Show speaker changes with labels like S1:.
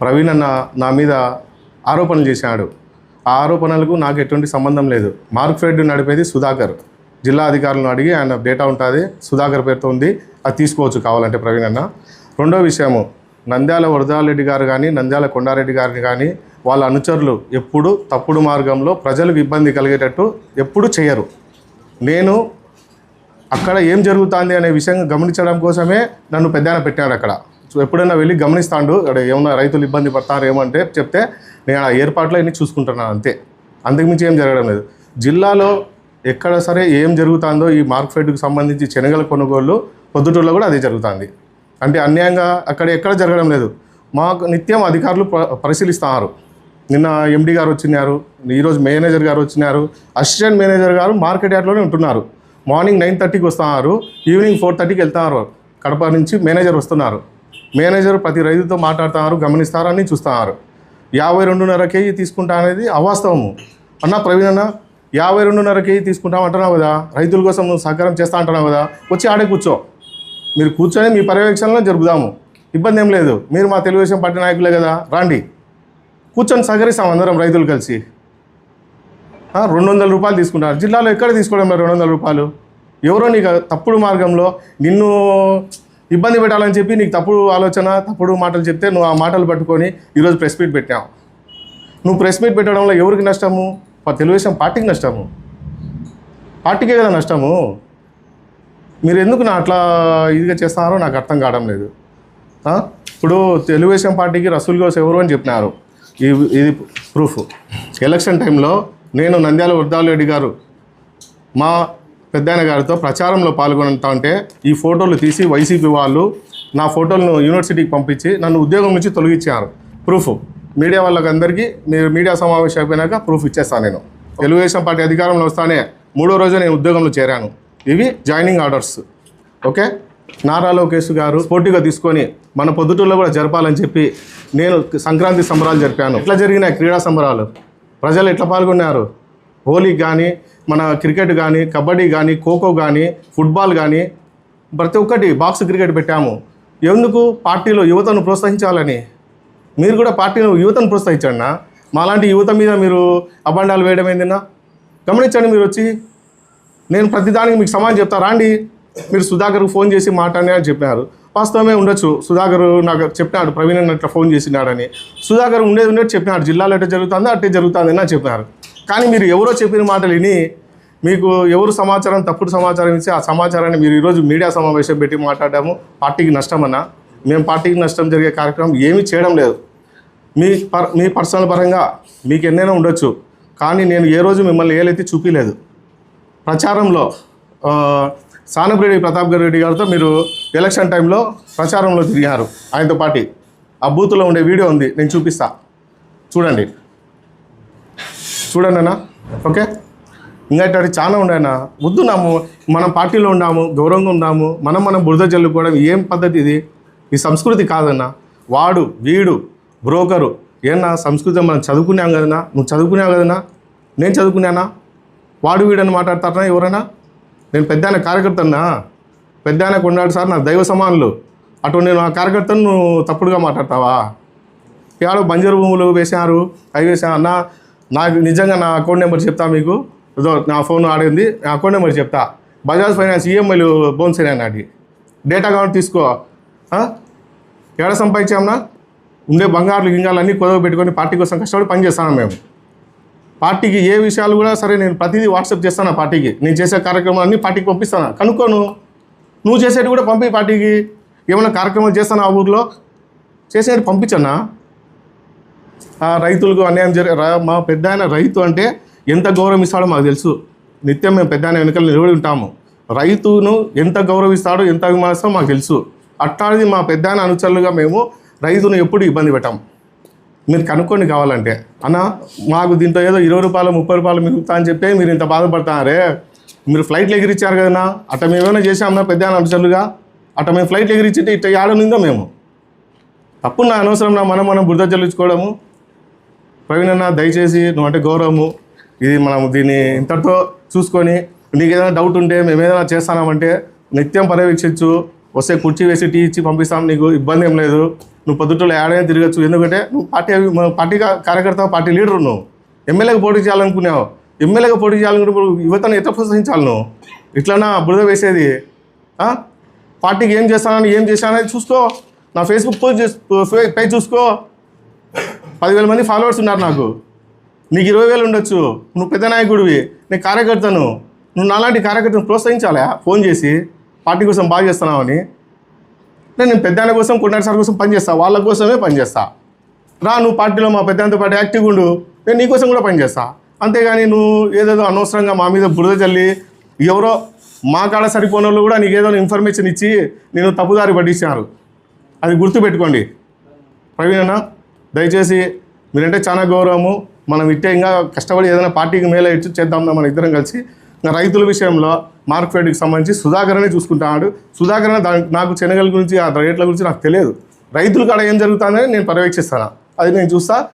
S1: ప్రవీణ్ అన్న నా మీద ఆరోపణలు చేశాడు. ఆ ఆరోపణలకు నాకు ఎటువంటి సంబంధం లేదు. మార్క్ఫెడ్ నడిపేది సుధాకర్. జిల్లా అధికారులను అడిగి ఆయన డేటా ఉంటుంది, సుధాకర్ పేరుతో ఉంది, అది తీసుకోవచ్చు కావాలంటే ప్రవీణ్ అన్న. రెండో విషయము, నంద్యాల వరదారెడ్డి గారు కానీ నంద్యాల కొండారెడ్డి గారిని కానీ వాళ్ళ అనుచరులు ఎప్పుడు తప్పుడు మార్గంలో ప్రజలకు ఇబ్బంది కలిగేటట్టు ఎప్పుడు చేయరు. నేను అక్కడ ఏం జరుగుతుంది అనే విషయం గమనించడం కోసమే నన్ను పెద్దాయన పెట్టాడు. అక్కడ ఎప్పుడైనా వెళ్ళి గమనిస్తాడు, అక్కడ ఏమన్నా రైతులు ఇబ్బంది పడతారు ఏమంటే చెప్తే నేను ఆ ఏర్పాట్లో ఇన్ని చూసుకుంటున్నాను అంతే, అంతకుమించి ఏం జరగడం లేదు. జిల్లాలో ఎక్కడ సరే ఏం జరుగుతుందో ఈ మార్క్ఫెడ్కి సంబంధించి శనగల కొనుగోళ్ళు పొద్దుటూరులో కూడా అదే జరుగుతుంది. అంటే అన్యాయంగా అక్కడ ఎక్కడ జరగడం లేదు. మాకు నిత్యం అధికారులు పరిశీలిస్తున్నారు. నిన్న ఎండి గారు వచ్చినారు, ఈరోజు మేనేజర్ గారు వచ్చినారు, అసిస్టెంట్ మేనేజర్ గారు మార్కెట్ యార్డ్లోనే ఉంటున్నారు. మార్నింగ్ 9:30కి వస్తున్నారు, ఈవినింగ్ 4:30కి వెళ్తున్నారు. కడప నుంచి మేనేజర్ వస్తున్నారు. మేనేజర్ ప్రతి రైతుతో మాట్లాడుతున్నారు, గమనిస్తారు, అన్నీ చూస్తున్నారు. 52.5 కేజీ తీసుకుంటా అనేది అవాస్తవము. అన్న ప్రవీణ్ అన్న 52.5 కేజీ తీసుకుంటాం అంటున్నావు కదా, రైతుల కోసం నువ్వు సహకారం చేస్తా అంటున్నావు కదా, వచ్చి ఆడే కూర్చో. మీరు కూర్చొని మీ పర్యవేక్షణలో జరుపుదాము, ఇబ్బంది ఏం లేదు. మీరు మా తెలుగుదేశం పార్టీ నాయకులే కదా, రండి కూర్చొని సహకరిస్తాం అందరం రైతులు కలిసి. 200 రూపాయలు తీసుకుంటారు. జిల్లాలో ఎక్కడ తీసుకోవడం 200 రూపాయలు? ఎవరో నీకు తప్పుడు మార్గంలో నిన్ను ఇబ్బంది పెట్టాలని చెప్పి నీకు తప్పుడు ఆలోచన, తప్పుడు మాటలు చెప్తే నువ్వు ఆ మాటలు పట్టుకొని ఈరోజు ప్రెస్ మీట్ పెట్టావు. నువ్వు ప్రెస్ మీట్ పెట్టడంలో ఎవరికి నష్టము? తెలుగుదేశం పార్టీకి నష్టము, పార్టీకే కదా నష్టము. మీరు ఎందుకు నా అట్లా ఇదిగా చేస్తున్నారో నాకు అర్థం కావడం లేదు. ఇప్పుడు తెలుగుదేశం పార్టీకి రసూల్ గౌస్ ఎవరు అని చెప్పినారు. ఇది ప్రూఫ్. ఎలక్షన్ టైంలో నేను నంద్యాల వరదారెడ్డి గారు మా పెద్దాయన గారితో ప్రచారంలో పాల్గొంటా ఉంటే ఈ ఫోటోలు తీసి వైసీపీ వాళ్ళు నా ఫోటోలను యూనివర్సిటీకి పంపించి నన్ను ఉద్యోగం నుంచి తొలగించారు. ప్రూఫ్ మీడియా వాళ్ళకి అందరికీ మీరు మీడియా సమావేశం అయిపోయినాక ప్రూఫ్ ఇచ్చేస్తాను. నేను తెలుగుదేశం పార్టీ అధికారంలో వస్తానే 3వ రోజు నేను ఉద్యోగంలో చేరాను. ఇవి joining orders. Okay, Nara Lokesh గారు పోటీగా తీసుకొని మన పొద్దుటూరులో కూడా జరపాలని చెప్పి నేను సంక్రాంతి సంబరాలు జరిపాను. ఎట్లా జరిగినాయి క్రీడా సంబరాలు, ప్రజలు ఎట్లా పాల్గొన్నారు? హోలీకి కానీ, మన క్రికెట్ కానీ, కబడ్డీ కానీ, ఖోఖో కానీ, ఫుట్బాల్ కానీ, ప్రతి ఒక్కటి బాక్స్ క్రికెట్ పెట్టాము. ఎందుకు? పార్టీలో యువతను ప్రోత్సహించాలని. మీరు కూడా పార్టీలో యువతను ప్రోత్సహించండి. మాలాంటి యువత మీద మీరు అబండాలు వేయడం ఏందిన్నా గమనించండి. మీరు వచ్చి నేను ప్రతిదానికి మీకు సమాధానం చెప్తా రాండి. మీరు సుధాకర్కు ఫోన్ చేసి మాట్లాడినా అని చెప్పినారు. వాస్తవమే ఉండొచ్చు, సుధాకర్ నాకు చెప్పినాడు ప్రవీణ్ అన్న అట్లా ఫోన్ చేసినాడని. సుధాకర్ ఉండేది చెప్పినాడు, జిల్లాలో ఎట్లా జరుగుతుందో అట్టే జరుగుతుంది అని చెప్పినారు. కానీ మీరు ఎవరో చెప్పిన మాటలు విని మీకు ఎవరు సమాచారం తప్పుడు సమాచారం ఇచ్చి ఆ సమాచారాన్ని మీరు ఈరోజు మీడియా సమావేశం పెట్టి మాట్లాడాము. పార్టీకి నష్టం అన్నా. మేము పార్టీకి నష్టం జరిగే కార్యక్రమం ఏమీ చేయడం లేదు. మీ పర్సనల్ పరంగా మీకు ఎన్నైనా ఉండొచ్చు, కానీ నేను ఏ రోజు మిమ్మల్ని ఏలైతే చూపించలేదు. ప్రచారంలో సానపరెడ్డి ప్రతాప్ రెడ్డి గారితో మీరు ఎలక్షన్ టైంలో ప్రచారంలో తిరిగారు ఆయనతో పాటు. ఆ బూత్లో ఉండే వీడియో ఉంది, నేను చూపిస్తా, చూడండి అన్న. ఓకే, ఇంకా ఇట్లాంటి చాలా ఉన్నాయన్నా. వద్దు, మనం పార్టీలో ఉన్నాము, గౌరవంగా ఉన్నాము, మనం బురద జల్లుకోవడం ఏం పద్ధతి ఇది? ఈ సంస్కృతి కాదన్నా. వాడు వీడు బ్రోకరు ఏమన్నా సంస్కృతి మనం చదువుకున్నాం కదన్నా, నువ్వు చదువుకున్నావు కదన్నా, నేను చదువుకున్నానా? వాడు వీడని మాట్లాడతారా ఎవరైనా? నేను పెద్దాయన కార్యకర్తన్నా, పెద్దాయన కొన్నాడు సార్ నా దైవ సమానులు. అటు నేను ఆ కార్యకర్తను నువ్వు తప్పుడుగా మాట్లాడతావా? ఏడో బంజరు భూములు వేశారు, అవి వేసాను అన్న. నాకు నిజంగా నా అకౌంట్ నెంబర్ చెప్తా మీకు. నా ఫోన్ ఆడింది, నా అకౌంట్ నెంబర్ చెప్తా. బజాజ్ ఫైనాన్స్ ఈఎంఐలు బౌన్స్ అయినా నాటి డేటా కావాలి తీసుకో. ఏడ సంపాదించామన్నా? ఉండే బంగారులు గింగాలు అన్నీ కొదవ పెట్టుకొని పార్టీ కోసం కష్టపడి పనిచేస్తాను మేము. పార్టీకి ఏ విషయాలు కూడా సరే నేను ప్రతిదీ వాట్సాప్ చేస్తాను పార్టీకి. నేను చేసే కార్యక్రమాలు అన్నీ పార్టీకి పంపిస్తాను. కనుక్కోను, నువ్వు చేసేది కూడా పంపి పార్టీకి. ఏమైనా కార్యక్రమాలు చేస్తాను ఆ ఊర్లో చేసేది పంపించన్నా. రైతులకు అన్యాయం మా పెద్ద ఆయన రైతు అంటే ఎంత గౌరవం ఇస్తాడో మాకు తెలుసు. నిత్యం మేము పెద్ద ఆయన వెనుకలు నిలబడి ఉంటాము. రైతును ఎంత గౌరవిస్తాడో ఎంత అభిమానిస్తాడో మాకు తెలుసు. అట్లాంటిది మా పెద్ద ఆయన అనుచరులుగా మేము రైతును ఎప్పుడు ఇబ్బంది పెట్టాము. మీరు కనుక్కోండి కావాలంటే. అన్న మాకు దీంట్లో ఏదో 20 రూపాయలు 30 రూపాయలు మిగులుతా అని చెప్పి మీరు ఇంత బాధపడతారే. మీరు ఫ్లైట్లు ఎగిరిచ్చారు కదన్నా, అట్ట మేమేమైనా చేసామన్నా పెద్ద అనుచరులుగా? అట్ట మేము ఫ్లైట్లు ఎగిరిచ్చింటే ఇట్ట ఏడనుందో మేము. తప్పు నా అనవసరం నా మనం బురద జల్లించుకోవడము. ప్రవీణ్ అన్న దయచేసి నువ్వు అంటే గౌరవము, ఇది మనం దీన్ని ఇంతటితో చూసుకొని నీకు ఏదైనా డౌట్ ఉంటే మేము ఏదైనా చేస్తామంటే నిత్యం పర్యవేక్షించు, వస్తే కుర్చీ వేసి టీ ఇచ్చి పంపిస్తాం, నీకు ఇబ్బంది ఏం లేదు. నువ్వు పొద్దుటలో ఏడైనా తిరగచ్చు, ఎందుకంటే నువ్వు పార్టీ కార్యకర్త, పార్టీ లీడరు. నువ్వు ఎమ్మెల్యేగా పోటీ చేయాలనుకున్నావు, ఎమ్మెల్యేగా పోటీ చేయాలనుకున్నప్పుడు యువతను ఎట్లా ప్రోత్సహించాలి? నువ్వు ఇట్లనా బురద వేసేది? పార్టీకి ఏం చేస్తానని ఏం చేశానని చూసుకో, నా ఫేస్బుక్ పేజ్ చూసుకో, 10,000 మంది ఫాలోవర్స్ ఉన్నారు నాకు. నీకు 20,000 ఉండొచ్చు, నువ్వు పెద్ద నాయకుడివి, నేను కార్యకర్తను. నువ్వు నాలాంటి కార్యకర్తను ప్రోత్సహించాలా? ఫోన్ చేసి పార్టీ కోసం బాగా చేస్తున్నావని. నేను పెద్ద ఆయన కోసం, కొన్నాడు సార్ కోసం పనిచేస్తా, వాళ్ళ కోసమే పనిచేస్తా. రా నువ్వు పార్టీలో మా పెద్ద పార్టీ యాక్టివ్గా ఉండు, నేను నీకోసం కూడా పనిచేస్తా. అంతేగాని నువ్వు ఏదేదో అనవసరంగా మా మీద బురద చల్లి, ఎవరో మా కాడ సరిపోయిన వాళ్ళు కూడా నీకు ఏదో ఇన్ఫర్మేషన్ ఇచ్చి నేను తప్పుదారి పట్టించారు. అది గుర్తుపెట్టుకోండి. ప్రవీణ్ అన్న దయచేసి మీరంటే చాలా గౌరవము. మనం ఇట్టే ఇంకా కష్టపడి ఏదైనా పార్టీకి మేలే ఇచ్చి చేద్దాం మన ఇద్దరం కలిసి. ఇంకా రైతుల విషయంలో మార్కెట్కి సంబంధించి సుధాకరనే చూసుకుంటాడు. సుధాకరణ నాకు శనగల గురించి, ఆ రేట్ల గురించి నాకు తెలియదు. రైతుల కాడ ఏం జరుగుతుందని నేను పర్యవేక్షిస్తాను, అది నేను చూస్తా.